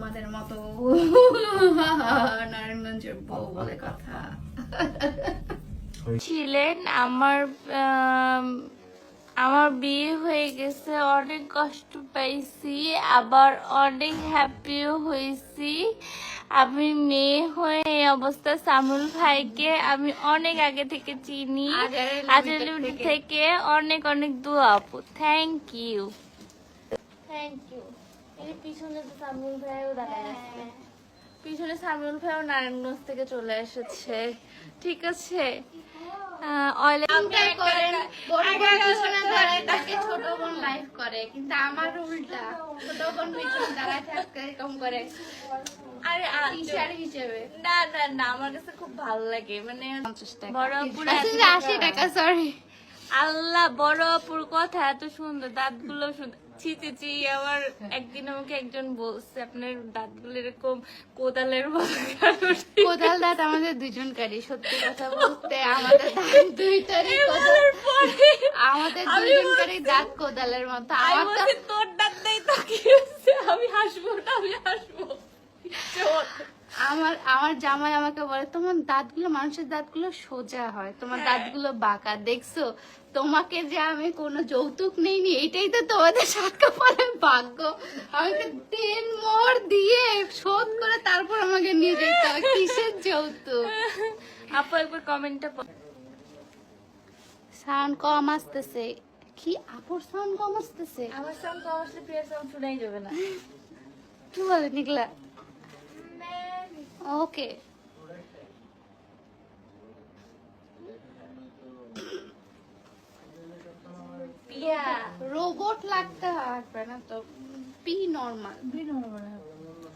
আমাদের মতো নারায়ণগঞ্জের বউ বলে কথা। ছিলেন আমার আমার বিয়ে হয়ে গেছে, অনেক কষ্ট পাইছি, আবার অনেক হ্যাপিও হয়েছি। আমি মেয়ে হয়ে এই অবস্থা। সামুল ভাইকে আমি অনেক আগে থেকে চিনি, আজলিমিট থেকে। অনেক অনেক দোয়া আপু, থ্যাংক ইউ থ্যাংক ইউ। এই পিছনে তো সামুল ভাইও দাঁড়ায় আছে, পিছনে সামুল ভাইও নারায়ণগঞ্জ থেকে চলে এসেছে। ঠিক আছে, ছোট বোন লাইফ করে, কিন্তু আমার উল্টা, ছোট বোন পিছনে দাঁড়ায় থাকতে এরকম করে আরে টিচার হিসেবে। না না না, আমার কাছে খুব ভালো লাগে। মানে বড় আপুর 80 টাকা, সরি। আল্লাহ, বড় আপুর কথা এত সুন্দর, দাঁতগুলো সুন্দর। ছি ছি ছি, আমার একদিন আমাকে একজন বলছে আপনার দাঁতগুলো এরকম কোদালের মতো। কোদাল দাঁত আমাদের দুজনকারই, সত্যি কথা বলতে আমাদের দাঁত দুইটারই আমাদের দুজনকারই দাঁত কোদালের মতো। তোর দাঁত নেই তো কি হয়েছে? আমি হাসবো না, আমি হাসবো। আমার জামাই আমাকে বলে তোমার দাঁতগুলো, মানুষের দাঁতগুলো সোজা হয়, তোমার দাঁতগুলো বাঁকা, দেখছো? তোমাকে যে আমি কোনো যৌতুক নেইনি, এটাই তো তোমাদের সাত কপালের ভাগ্য। আমাকে 10 মোহর দিয়ে শোধ করে তারপর আমাকে নিয়ে যেতে হবে, কিসের যৌতুক? আপু একবার কমেন্টটা সাউন্ড কম আসতেছে। কি আপুর সাউন্ড কম আসতেছে? আমার সাউন্ড কম আসলে প্রিয়ার সাউন্ড শোনাই যাবে না। কি বলে নিকলা? ওকে, প্রিয়া রোবট লাগতে হবে না তো, বি নরমাল।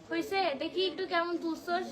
হয়েছে, দেখি একটু কেমন তুলছস।